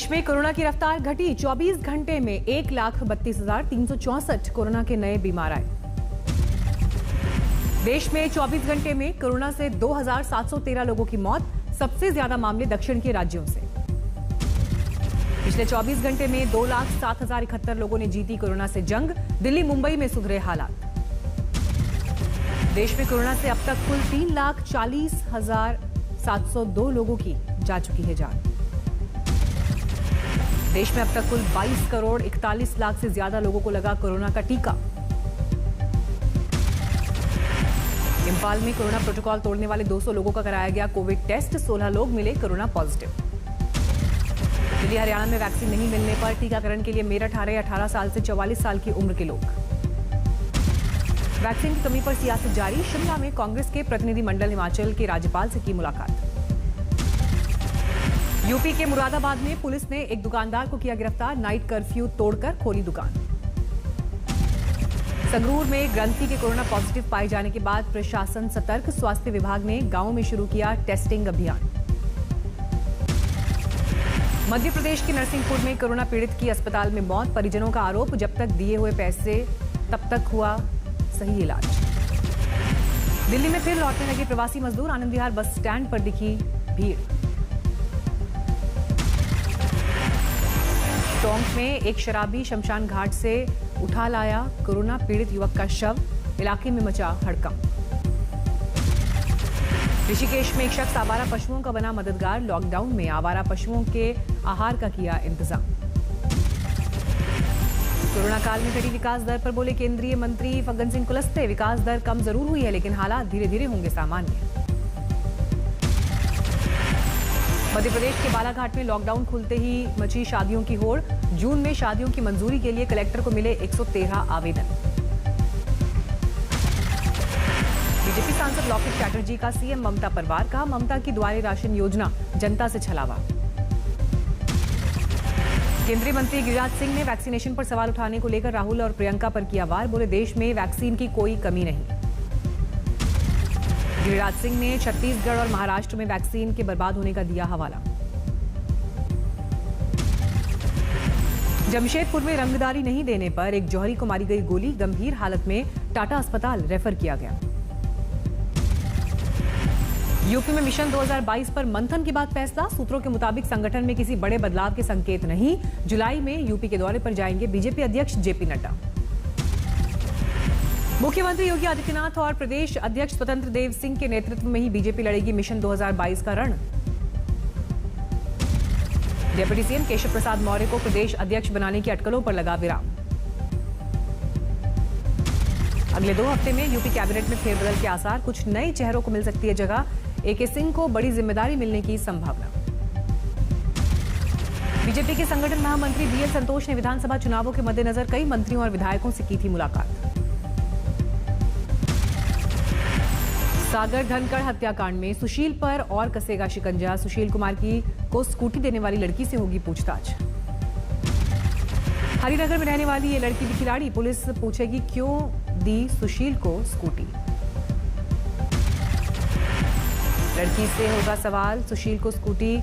देश में कोरोना की रफ्तार घटी। 24 घंटे में 1,32,364 कोरोना के नए बीमार आए। देश में 24 घंटे में कोरोना से 2,713 लोगों की मौत। सबसे ज्यादा मामले दक्षिण के राज्यों से। पिछले 24 घंटे में 2,07,071 लोगों ने जीती कोरोना से जंग। दिल्ली मुंबई में सुधरे हालात। देश में कोरोना से अब तक कुल 3,40,702 लोगों की जा चुकी है जान। देश में अब तक कुल 22 करोड़ 41 लाख से ज्यादा लोगों को लगा कोरोना का टीका। इंफाल में कोरोना प्रोटोकॉल तोड़ने वाले 200 लोगों का कराया गया कोविड टेस्ट। 16 लोग मिले कोरोना पॉजिटिव। दिल्ली हरियाणा में वैक्सीन नहीं मिलने पर टीकाकरण के लिए मेरठ आ रहे 18 साल से 44 साल की उम्र के लोग। वैक्सीन की कमी पर सियासत जारी। शिमला में कांग्रेस के प्रतिनिधिमंडल हिमाचल के राज्यपाल से की मुलाकात। यूपी के मुरादाबाद में पुलिस ने एक दुकानदार को किया गिरफ्तार। नाइट कर्फ्यू तोड़कर खोली दुकान। संगरूर में ग्रंथी के कोरोना पॉजिटिव पाए जाने के बाद प्रशासन सतर्क। स्वास्थ्य विभाग ने गांवों में शुरू किया टेस्टिंग अभियान। मध्य प्रदेश के नरसिंहपुर में कोरोना पीड़ित की अस्पताल में मौत। परिजनों का आरोप, जब तक दिए हुए पैसे तब तक हुआ सही इलाज। दिल्ली में फिर लौटने लगे प्रवासी मजदूर। आनंद विहार बस स्टैंड पर दिखी भीड़। टोंक में एक शराबी शमशान घाट से उठा लाया कोरोना पीड़ित युवक का शव। इलाके में मचा हड़कंप। ऋषिकेश में एक शख्स आवारा पशुओं का बना मददगार। लॉकडाउन में आवारा पशुओं के आहार का किया इंतजाम। कोरोना काल में घटी विकास दर पर बोले केंद्रीय मंत्री फग्गन सिंह कुलस्ते। विकास दर कम जरूर हुई है, लेकिन हालात धीरे धीरे होंगे सामान्य। मध्य प्रदेश के बालाघाट में लॉकडाउन खुलते ही मची शादियों की होड़। जून में शादियों की मंजूरी के लिए कलेक्टर को मिले 113 आवेदन। बीजेपी सांसद लौकिक चैटर्जी का सीएम ममता पर वार। कहा, ममता की द्वारे राशन योजना जनता से छलावा। केंद्रीय मंत्री गिरिराज सिंह ने वैक्सीनेशन पर सवाल उठाने को लेकर राहुल और प्रियंका पर किया वार। बोले, देश में वैक्सीन की कोई कमी नहीं। गिरिराज सिंह ने छत्तीसगढ़ और महाराष्ट्र में वैक्सीन के बर्बाद होने का दिया हवाला। जमशेदपुर में रंगदारी नहीं देने पर एक जौहरी को मारी गई गोली। गंभीर हालत में टाटा अस्पताल रेफर किया गया। यूपी में मिशन 2022 पर मंथन के बाद फैसला। सूत्रों के मुताबिक संगठन में किसी बड़े बदलाव के संकेत नहीं। जुलाई में यूपी के दौरे पर जाएंगे बीजेपी अध्यक्ष जेपी नड्डा। मुख्यमंत्री योगी आदित्यनाथ और प्रदेश अध्यक्ष स्वतंत्र देव सिंह के नेतृत्व में ही बीजेपी लड़ेगी मिशन 2022 का रण। डिप्टी सीएम केशव प्रसाद मौर्य को प्रदेश अध्यक्ष बनाने की अटकलों पर लगा विराम। अगले 2 हफ्ते में यूपी कैबिनेट में फेरबदल के आसार। कुछ नए चेहरों को मिल सकती है जगह। एके सिंह को बड़ी जिम्मेदारी मिलने की संभावना। बीजेपी के संगठन महामंत्री बीएल संतोष ने विधानसभा चुनावों के मद्देनजर कई मंत्रियों और विधायकों से की थी मुलाकात। सागर धनखड़ हत्याकांड में सुशील पर और कसेगा शिकंजा। सुशील कुमार को स्कूटी देने वाली लड़की से होगी पूछताछ। हरिनगर में रहने वाली ये लड़की भी खिलाड़ी। पुलिस पूछेगी क्यों दी सुशील को स्कूटी। लड़की से होगा सवाल, सुशील को स्कूटी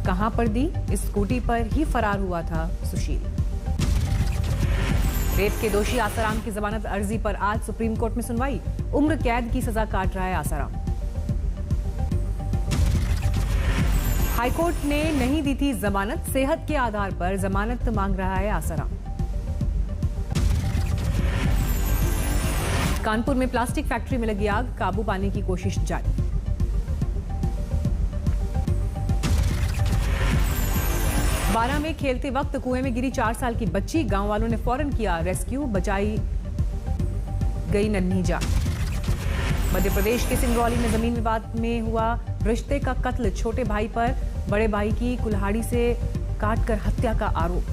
कहां पर दी। इस स्कूटी पर ही फरार हुआ था सुशील। रेप के दोषी आसाराम की जमानत अर्जी पर आज सुप्रीम कोर्ट में सुनवाई। उम्र कैद की सजा काट रहा है आसाराम। हाईकोर्ट ने नहीं दी थी जमानत। सेहत के आधार पर जमानत मांग रहा है आसाराम। कानपुर में प्लास्टिक फैक्ट्री में लगी आग। काबू पाने की कोशिश जारी। बारां में खेलते वक्त कुएं में गिरी 4 साल की बच्ची। गांव वालों ने फौरन किया रेस्क्यू। बचाई गई नन्ही जान। मध्य प्रदेश के सिंगरौली में जमीन विवाद में हुआ रिश्ते का कत्ल। छोटे भाई पर बड़े भाई की कुल्हाड़ी से काटकर हत्या का आरोप।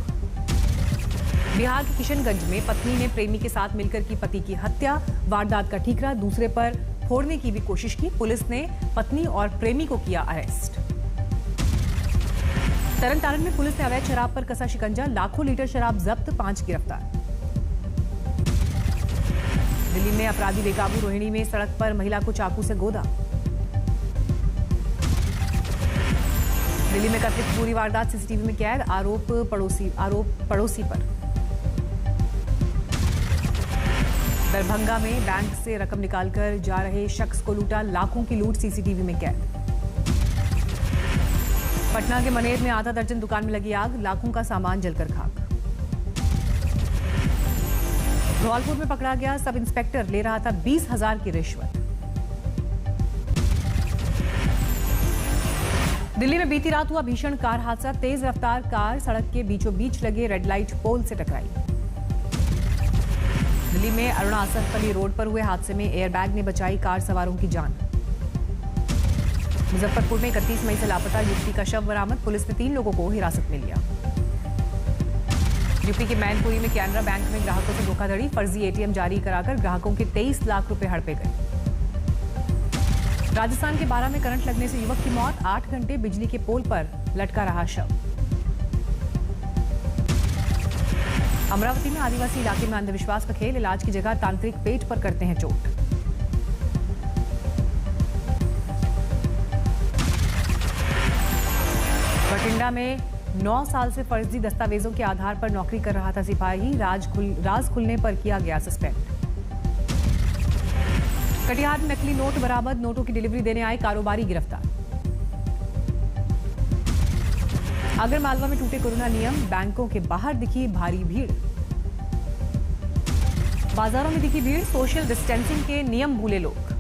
बिहार के किशनगंज में पत्नी ने प्रेमी के साथ मिलकर की पति की हत्या। वारदात का ठीकरा दूसरे पर फोड़ने की भी कोशिश की। पुलिस ने पत्नी और प्रेमी को किया अरेस्ट। तरनतारन में पुलिस ने अवैध शराब पर कसा शिकंजा। लाखों लीटर शराब जब्त, 5 गिरफ्तार। दिल्ली में अपराधी बेकाबू। रोहिणी में सड़क पर महिला को चाकू से गोदा। दिल्ली में कथित पूरी वारदात सीसीटीवी में कैद, आरोप पड़ोसी पर। दरभंगा में बैंक से रकम निकालकर जा रहे शख्स को लूटा, लाखों की लूट सीसीटीवी में कैद। पटना के मनेर में आधा दर्जन दुकान में लगी आग, लाखों का सामान जलकर खाक। धौलपुर में पकड़ा गया सब इंस्पेक्टर, ले रहा था 20,000 की रिश्वत। दिल्ली में बीती रात हुआ भीषण कार हादसा, तेज रफ्तार कार सड़क के बीचों बीच लगे रेड लाइट पोल से टकराई। दिल्ली में अरुणा असफ अली रोड पर हुए हादसे में एयरबैग ने बचाई कार सवारों की जान। मुजफ्फरपुर में 31 मई से लापता युवती का शव बरामद, पुलिस ने 3 लोगों को हिरासत में लिया। यूपी के मैनपुरी में कैनरा बैंक में ग्राहकों से धोखाधड़ी, फर्जी एटीएम जारी कराकर ग्राहकों के 23 लाख रुपए हड़पे गए। राजस्थान के बारां में करंट लगने से युवक की मौत, 8 घंटे बिजली के पोल पर लटका रहा शव। अमरावती में आदिवासी इलाके में अंधविश्वास का खेल, इलाज की जगह तांत्रिक पेट पर करते हैं चोट। बठिंडा में 9 साल से फर्जी दस्तावेजों के आधार पर नौकरी कर रहा था सिपाही, राज खुलने पर किया गया सस्पेंड। कटिहार में नकली नोट बरामद, नोटों की डिलीवरी देने आए कारोबारी गिरफ्तार। आगरमालवा में टूटे कोरोना नियम, बैंकों के बाहर दिखी भारी भीड़। बाजारों में दिखी भीड़, सोशल डिस्टेंसिंग के नियम भूले लोग।